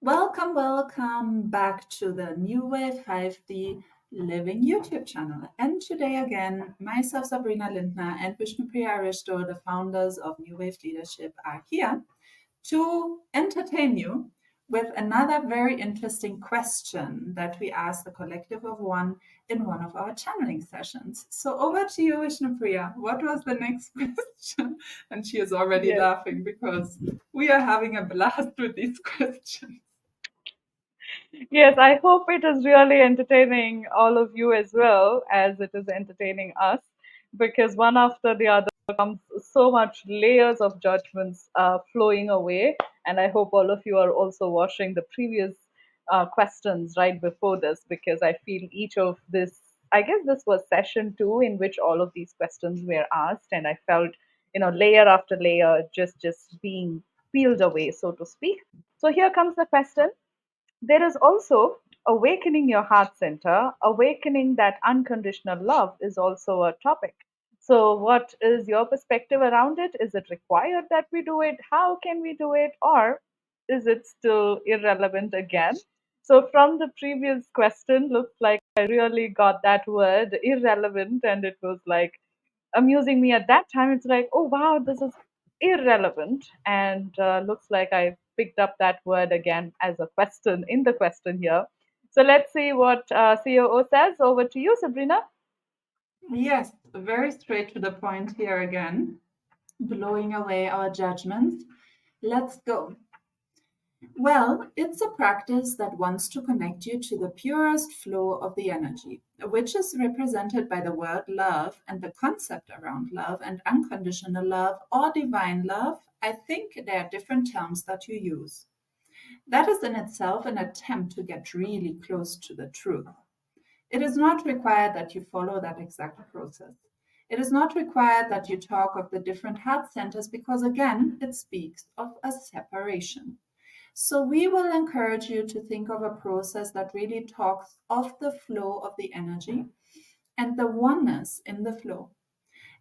Welcome back to the NuWave 5D Living YouTube channel. And today again, myself, Sabrina Lindner, and Vishnupriya Aristo, the founders of NuWave Leadership, are here to entertain you with another very interesting question that we asked the collective of one in one of our channeling sessions. So over to you, Vishnupriya. What was the next question? And she is already Yes. laughing because we are having a blast with these questions. Yes, I hope it is really entertaining all of you as well as it is entertaining us, because one after the other comes so much layers of judgments flowing away. And I hope all of you are also watching the previous questions right before this, because I feel each of this, I guess this was session two in which all of these questions were asked, and I felt, layer after layer just being peeled away, so to speak. So here comes the question. There is also awakening your heart center. Awakening that unconditional love is also a topic. So, what is your perspective around it? Is it required that we do it? How can we do it? Or is it still irrelevant again? So, from the previous question, looks like I really got that word irrelevant, and it was like amusing me at that time. It's like, oh wow, this is irrelevant, and looks like I picked up that word again as a question in the question here. So let's see what COO says. Over to you, Sabrina. Yes, very straight to the point here again, blowing away our judgments. Let's go. Well, it's a practice that wants to connect you to the purest flow of the energy, which is represented by the word love and the concept around love and unconditional love or divine love. I think there are different terms that you use. That is in itself an attempt to get really close to the truth. It is not required that you follow that exact process. It is not required that you talk of the different heart centers because, again, it speaks of a separation. So, we will encourage you to think of a process that really talks of the flow of the energy and the oneness in the flow.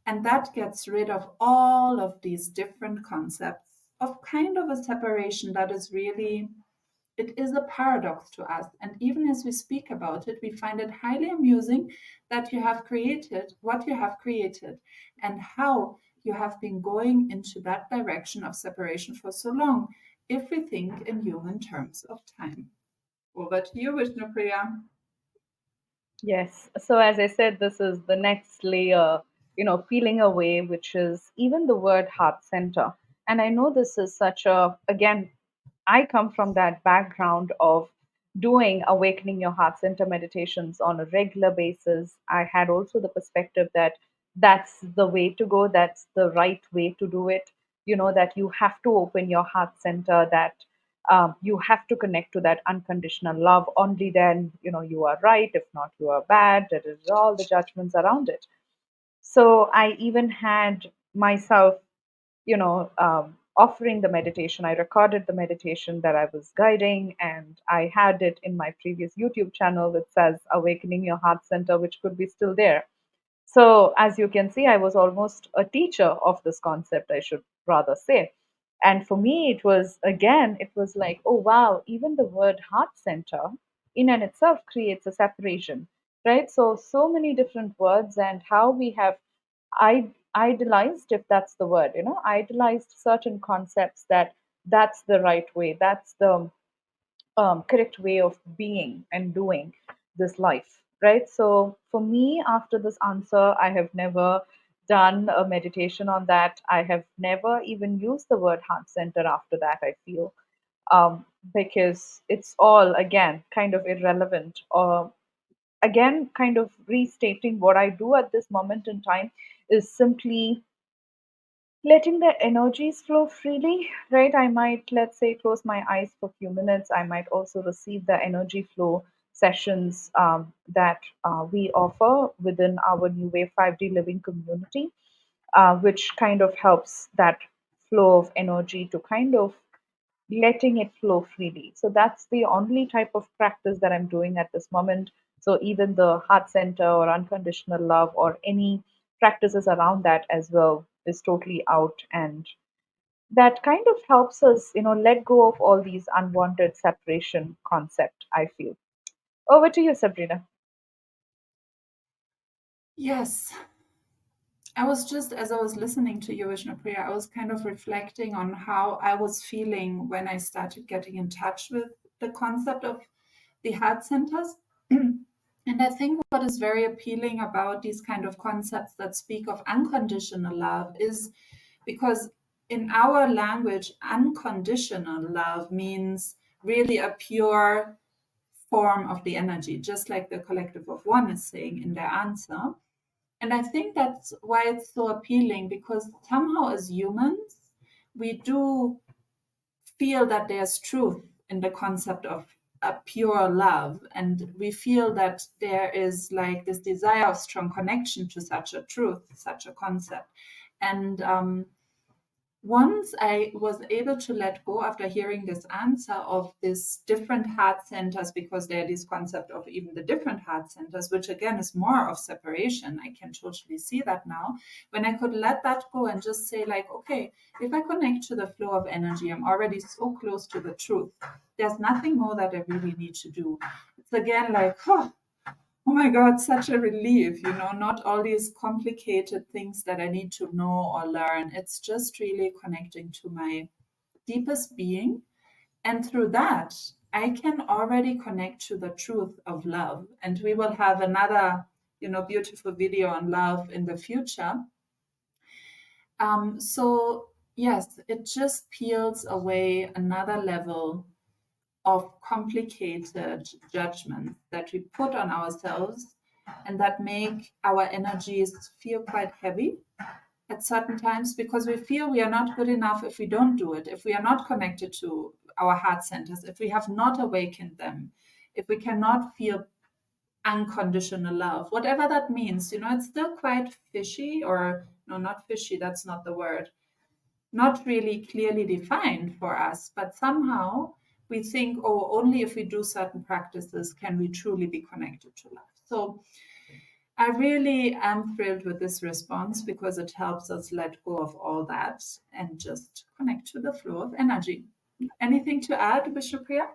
And that gets rid of all of these different concepts of kind of a separation that is really, it is a paradox to us. And even as we speak about it, we find it highly amusing that you have created what you have created and how you have been going into that direction of separation for so long, if we think in human terms of time. Over to you, Vishnupriya. Yes. So as I said, this is the next layer, peeling away, which is even the word heart center. And I know this is such a, again, I come from that background of doing awakening your heart center meditations on a regular basis. I had also the perspective that that's the way to go, that's the right way to do it. That you have to open your heart center, that you have to connect to that unconditional love. Only then, you are right. If not, you are bad. That is all the judgments around it. So I even had myself, offering the meditation. I recorded the meditation that I was guiding, and I had it in my previous YouTube channel, which says Awakening Your Heart Center, which could be still there. So, as you can see, I was almost a teacher of this concept, I should rather say. And for me, it was again, it was like, oh wow, even the word heart center in and itself creates a separation, right? So many different words, and how we have idolized, if that's the word, idolized certain concepts, that that's the right way, that's the correct way of being and doing this life, right? So for me, after this answer, I have never done a meditation on that. I have never even used the word heart center after that, I feel, because it's all, again, kind of irrelevant, or again, kind of restating what I do at this moment in time is simply letting the energies flow freely, right? I might, let's say, close my eyes for a few minutes. I might also receive the energy flow sessions that we offer within our New Wave 5D living community, which kind of helps that flow of energy to kind of letting it flow freely. So that's the only type of practice that I'm doing at this moment. So even the heart center or unconditional love or any practices around that as well is totally out, and that kind of helps us, let go of all these unwanted separation concept, I feel. Over to you, Sabrina. Yes, I was just, as I was listening to you, Vishnupriya, I was kind of reflecting on how I was feeling when I started getting in touch with the concept of the heart centers. And I think what is very appealing about these kind of concepts that speak of unconditional love is because in our language, unconditional love means really a pure form of the energy, just like the collective of one is saying in their answer. And I think that's why it's so appealing because somehow as humans, we do feel that there's truth in the concept of a pure love. And we feel that there is like this desire of strong connection to such a truth, such a concept. And once I was able to let go after hearing this answer of this different heart centers, because there is concept of even the different heart centers, which again is more of separation. I can totally see that now. When I could let that go and just say, like, okay, if I connect to the flow of energy, I'm already so close to the truth. There's nothing more that I really need to do. It's again like, oh my God, such a relief, not all these complicated things that I need to know or learn. It's just really connecting to my deepest being. And through that, I can already connect to the truth of love. And we will have another, beautiful video on love in the future. So, yes, it just peels away another level of complicated judgments that we put on ourselves and that make our energies feel quite heavy at certain times because we feel we are not good enough if we don't do it, if we are not connected to our heart centers, if we have not awakened them, if we cannot feel unconditional love, whatever that means. It's still quite fishy, or no, not fishy, that's not the word, not really clearly defined for us, but somehow we think, oh, only if we do certain practices can we truly be connected to love. So I really am thrilled with this response because it helps us let go of all that and just connect to the flow of energy. Anything to add, Vishnupriya?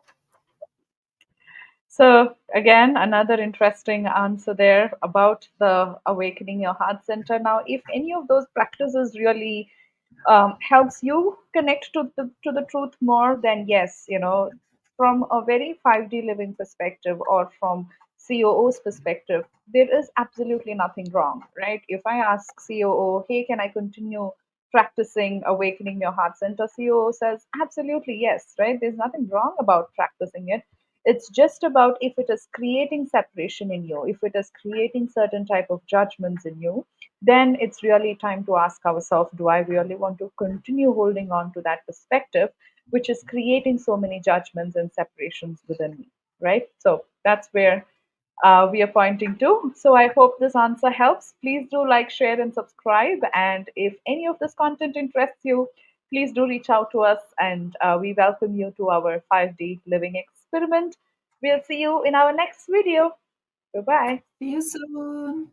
So, again, another interesting answer there about the awakening your heart center. Now, if any of those practices really helps you connect to the truth more, then yes, from a very 5D living perspective or from COO's perspective, there is absolutely nothing wrong, right? If I ask COO, hey, can I continue practicing awakening your heart center? COO says, absolutely, yes, right? There's nothing wrong about practicing it. It's just about if it is creating separation in you, if it is creating certain type of judgments in you, then it's really time to ask ourselves, do I really want to continue holding on to that perspective, which is creating so many judgments and separations within me, right? So that's where we are pointing to. So I hope this answer helps. Please do like, share, and subscribe. And if any of this content interests you, please do reach out to us, and we welcome you to our 5D living experiment. We'll see you in our next video. Bye bye. See you soon.